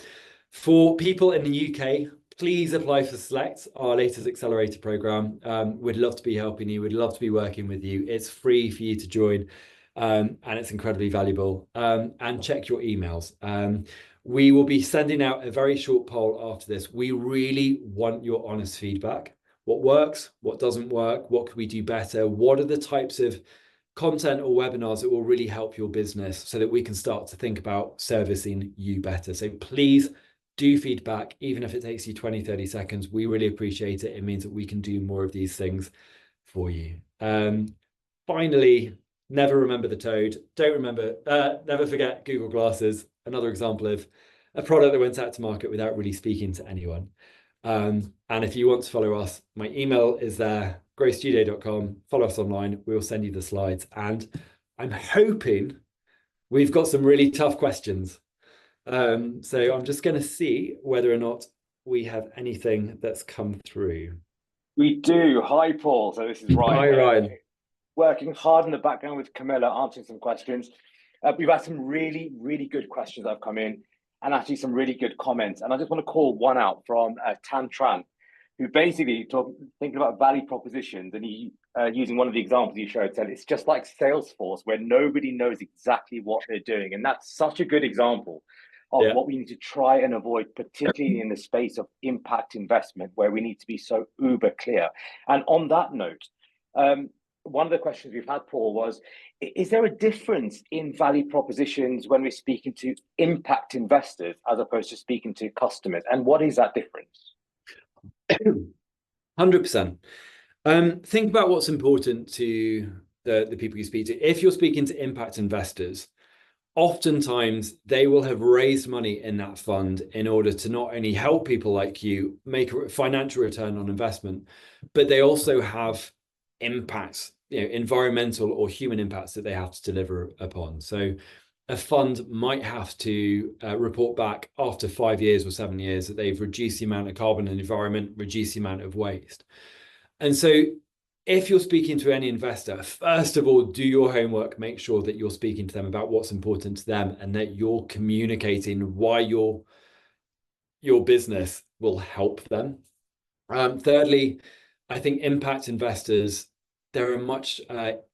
For people in the UK, please apply for Select, our latest accelerator program. We'd love to be helping you. We'd love to be working with you. It's free for you to join, and it's incredibly valuable. And check your emails. We will be sending out a very short poll after this. We really want your honest feedback. What works, what doesn't work, what could we do better? What are the types of content or webinars that will really help your business so that we can start to think about servicing you better? So please do feedback, even if it takes you 20, 30 seconds. We really appreciate it. It means that we can do more of these things for you. Finally, never remember the toad. Never forget Google Glasses. Another example of a product that went out to market without really speaking to anyone. And if you want to follow us, my email is there, growstudio.com. Follow us online. We'll send you the slides. And I'm hoping we've got some really tough questions. So I'm just going to see whether or not we have anything that's come through. We do. Hi, Paul. So this is Ryan. Hi, Ryan. Working hard in the background with Camilla, answering some questions. We've had some really, really good questions that have come in, and actually some really good comments. And I just want to call one out from Tan Tran, who basically thinking about value propositions, and he using one of the examples you showed, said it's just like Salesforce, where nobody knows exactly what they're doing. And that's such a good example of what we need to try and avoid, particularly in the space of impact investment, where we need to be so uber clear. And on that note, one of the questions we've had, Paul, was, is there a difference in value propositions when we're speaking to impact investors as opposed to speaking to customers? And what is that difference? 100%. Think about what's important to the people you speak to. If you're speaking to impact investors, oftentimes they will have raised money in that fund in order to not only help people like you make a financial return on investment, but they also have impacts, environmental or human impacts that they have to deliver upon. So a fund might have to report back after 5 years or 7 years that they've reduced the amount of carbon in the environment, reduced the amount of waste. And so if you're speaking to any investor, first of all, do your homework, make sure that you're speaking to them about what's important to them and that you're communicating why your business will help them. Thirdly, I think impact investors, they're a much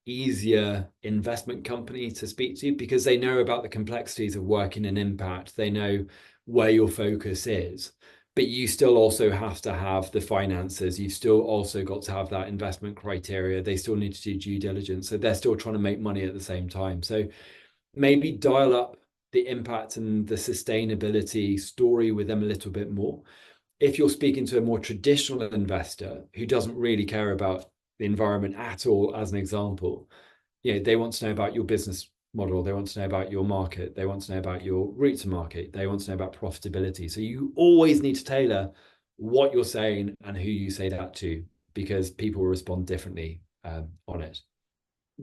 easier investment company to speak to because they know about the complexities of working in impact. They know where your focus is. but you still also have to have the finances. You've still also got to have that investment criteria. They still need to do due diligence. So they're still trying to make money at the same time. So maybe dial up the impact and the sustainability story with them a little bit more. If you're speaking to a more traditional investor who doesn't really care about the environment at all, as an example, they want to know about your business model. They want to know about your market. They want to know about your route to market. They want to know about profitability. So you always need to tailor what you're saying and who you say that to, because people will respond differently on it.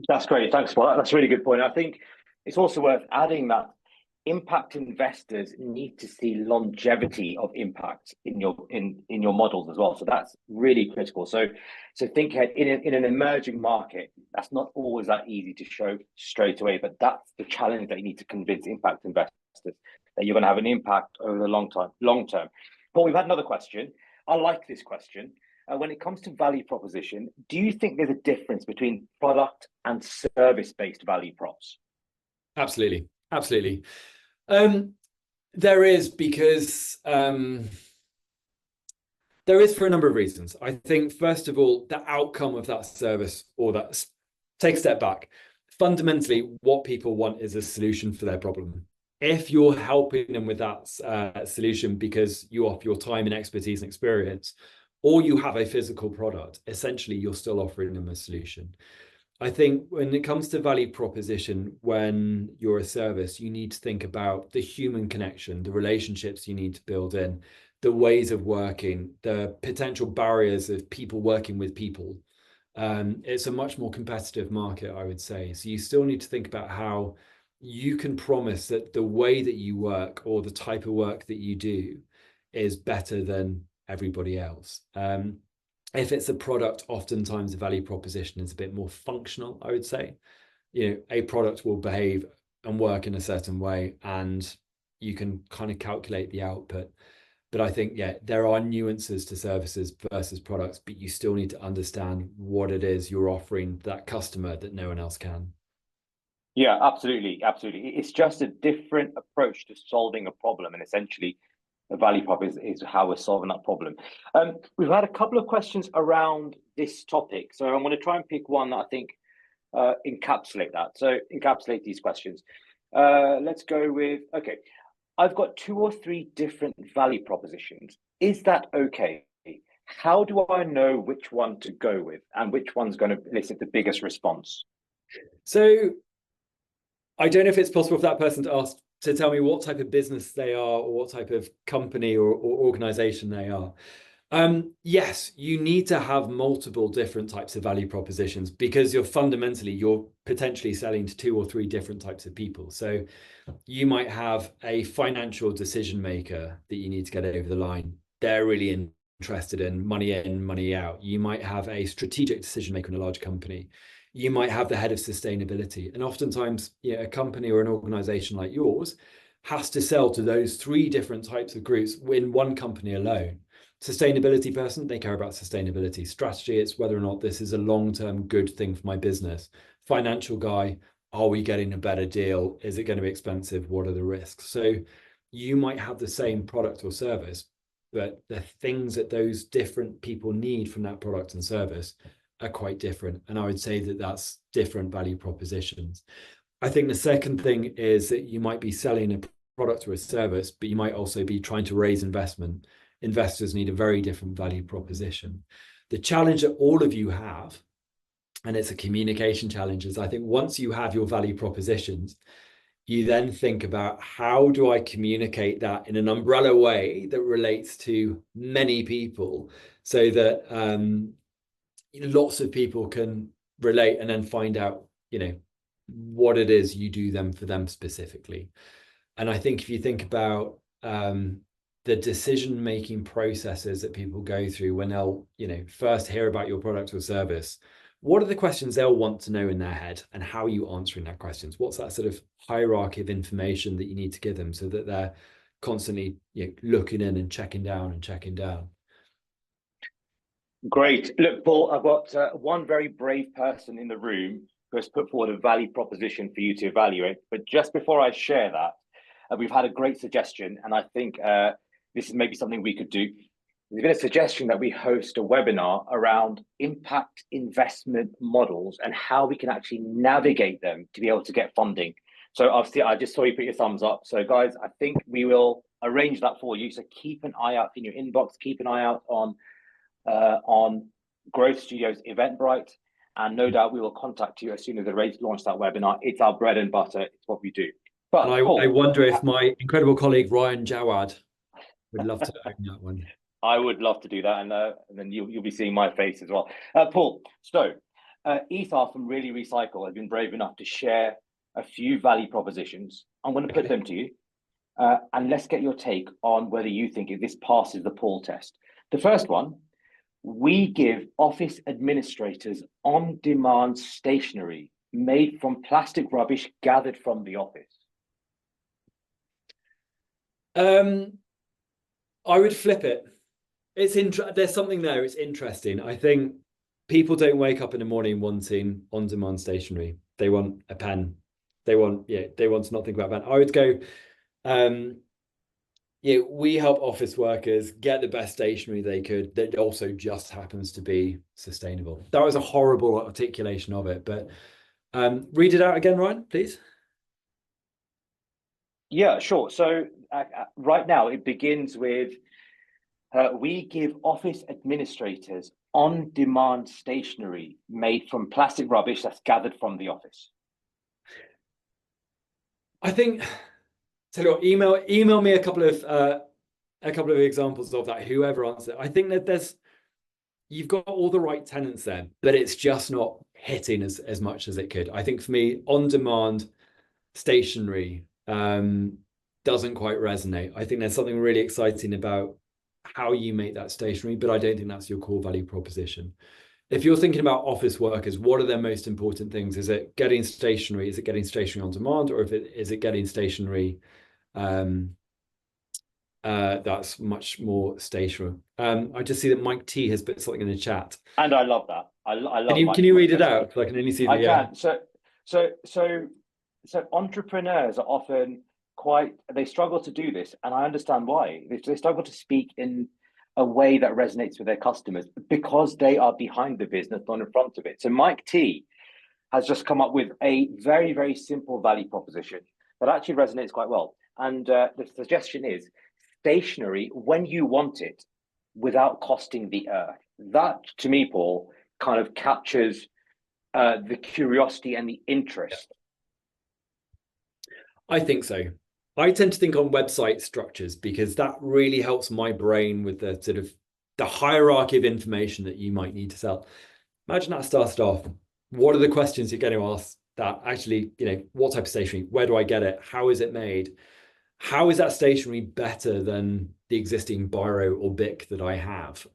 That's great. Thanks for that. That's a really good point. I think it's also worth adding that impact investors need to see longevity of impact in your models as well. So that's really critical. So think ahead in an emerging market, that's not always that easy to show straight away, but that's the challenge that you need to convince impact investors that you're going to have an impact over the long term. Paul, we've had another question. I like this question. When it comes to value proposition, do you think there's a difference between product and service-based value props? Absolutely. Absolutely. There is, because there is, for a number of reasons. I think, first of all, the outcome of that service, or that, take a step back. Fundamentally, what people want is a solution for their problem. If you're helping them with that solution because you offer your time and expertise and experience, or you have a physical product, essentially you're still offering them a solution. I think when it comes to value proposition, when you're a service, you need to think about the human connection, the relationships you need to build in, the ways of working, the potential barriers of people working with people. It's a much more competitive market, I would say. So you still need to think about how you can promise that the way that you work, or the type of work that you do, is better than everybody else. If it's a product, oftentimes the value proposition is a bit more functional, I would say. A product will behave and work in a certain way, and you can kind of calculate the output. But I think, there are nuances to services versus products, but you still need to understand what it is you're offering that customer that no one else can. Yeah, absolutely. Absolutely. It's just a different approach to solving a problem, and essentially the value prop is how we're solving that problem. We've had a couple of questions around this topic, so I'm going to try and pick one that I think encapsulate that. So encapsulate these questions. Let's go with, okay, I've got 2 or 3 different value propositions. Is that okay? How do I know which one to go with and which one's going to elicit the biggest response? So I don't know if it's possible for that person to tell me what type of business they are, or what type of company or organization they are. Yes, you need to have multiple different types of value propositions, because you're potentially selling to 2 or 3 different types of people. So you might have a financial decision maker that you need to get over the line. They're really interested in money in, money out. You might have a strategic decision maker in a large company. You might have the head of sustainability. And oftentimes, a company or an organization like yours has to sell to those 3 different types of groups in one company alone. Sustainability person, they care about sustainability. Strategy, it's whether or not this is a long-term good thing for my business. Financial guy, are we getting a better deal? Is it going to be expensive? What are the risks? So you might have the same product or service, but the things that those different people need from that product and service are quite different. And I would say that that's different value propositions. I think the second thing is that you might be selling a product or a service, but you might also be trying to raise investment. Investors need a very different value proposition. The challenge that all of you have, and it's a communication challenge, is I think once you have your value propositions, you then think about, how do I communicate that in an umbrella way that relates to many people, so that lots of people can relate and then find out, what it is you do them for them specifically. And I think if you think about the decision-making processes that people go through when they'll, first hear about your product or service, what are the questions they'll want to know in their head, and how are you answering that questions? What's that sort of hierarchy of information that you need to give them, so that they're constantly looking in and checking down and checking down? Great. Look, Paul, I've got one very brave person in the room who has put forward a value proposition for you to evaluate. But just before I share that, we've had a great suggestion, and I think this is maybe something we could do. There's been a suggestion that we host a webinar around impact investment models and how we can actually navigate them to be able to get funding. So obviously, I just saw you put your thumbs up. So guys, I think we will arrange that for you. So keep an eye out in your inbox. Keep an eye out on Growth Studios Eventbrite, and no doubt we will contact you as soon as they're ready to launch that webinar. It's our bread and butter. It's what we do. But and I wonder if my incredible colleague Ryan Jawad would love to own that one. I would love to do that, and then you'll be seeing my face as well. Paul, so Ether from Really Recycle has been brave enough to share a few value propositions. I'm going to put them to you, and let's get your take on whether you think this passes the Paul test. The first one: we give office administrators on-demand stationery made from plastic rubbish gathered from the office. I would flip it. There's something there. It's interesting. I think people don't wake up in the morning wanting on-demand stationery. They want a pen. They want to not think about a pen. I would go, we help office workers get the best stationery they could that also just happens to be sustainable. That was a horrible articulation of it, but read it out again, Ryan, please. Yeah, sure. So right now it begins with, we give office administrators on-demand stationery made from plastic rubbish that's gathered from the office. I think, tell you what, email me a couple of examples of that, whoever answers it. I think that you've got all the right tenants there, but it's just not hitting as much as it could. I think for me, on-demand stationery doesn't quite resonate. I think there's something really exciting about how you make that stationery, but I don't think that's your core value proposition. If you're thinking about office workers, what are their most important things? Is it getting stationery? Is it getting stationery on demand, or is it getting stationery that's much more stationary? I just see that Mike T has put something in the chat, and I love that. I love. Can you read it out? Because I can only see the. I can. So entrepreneurs are often they struggle to do this, and I understand why. They struggle to speak in a way that resonates with their customers because they are behind the business, not in front of it. So Mike T has just come up with a very, very simple value proposition that actually resonates quite well. And the suggestion is stationery when you want it without costing the earth. That, to me, Paul, kind of captures the curiosity and the interest. I think so. I tend to think on website structures because that really helps my brain with the sort of the hierarchy of information that you might need to sell. Imagine that started off. What are the questions you're going to ask that actually, what type of stationery? Where do I get it? How is it made? How is that stationery better than the existing biro or bic that I have?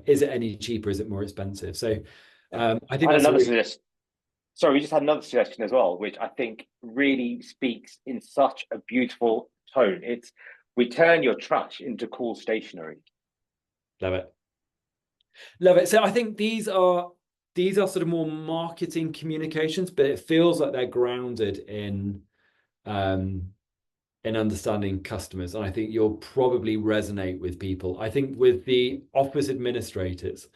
Is it any cheaper? Is it more expensive? So I think that's another suggestion. Sorry, we just had another suggestion as well, which I think really speaks in such a beautiful tone. It's we turn your trash into cool stationery. Love it. Love it. So I think these are sort of more marketing communications, but it feels like they're grounded in understanding customers. And I think you'll probably resonate with people. I think with the office administrators,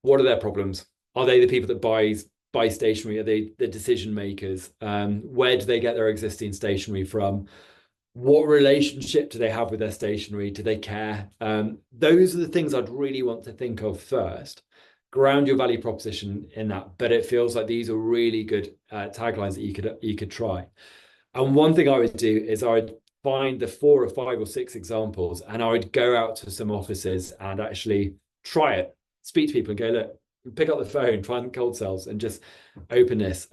what are their problems? Are they the people that buy stationery? Are they the decision makers? Where do they get their existing stationery from? What relationship do they have with their stationery? Do they care? Those are the things I'd really want to think of first. Ground your value proposition in that, but it feels like these are really good taglines that you could try. And one thing I would do is I would find the 4 or 5 or 6 examples, and I would go out to some offices and actually try it, speak to people and go, look, pick up the phone, try and cold sales and just open this.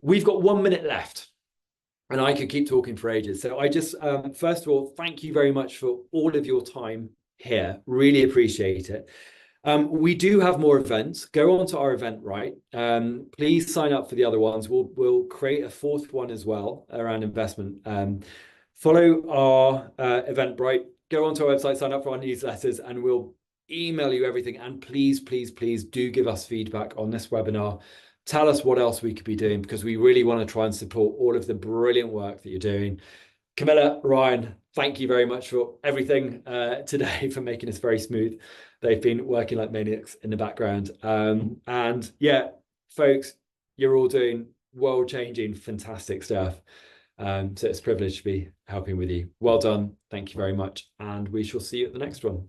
We've got 1 minute left and I could keep talking for ages. So I just, first of all, thank you very much for all of your time here. Really appreciate it. We do have more events. Go on to our Eventbrite. Please sign up for the other ones. We'll create a 4th one as well around investment. Follow our Eventbrite. Go onto our website, sign up for our newsletters, and we'll email you everything. And please, please, please do give us feedback on this webinar. Tell us what else we could be doing, because we really want to try and support all of the brilliant work that you're doing. Camilla, Ryan, thank you very much for everything today, for making this very smooth. They've been working like maniacs in the background. And yeah, folks, you're all doing world-changing, fantastic stuff. So it's a privilege to be helping with you. Well done. Thank you very much. And we shall see you at the next one.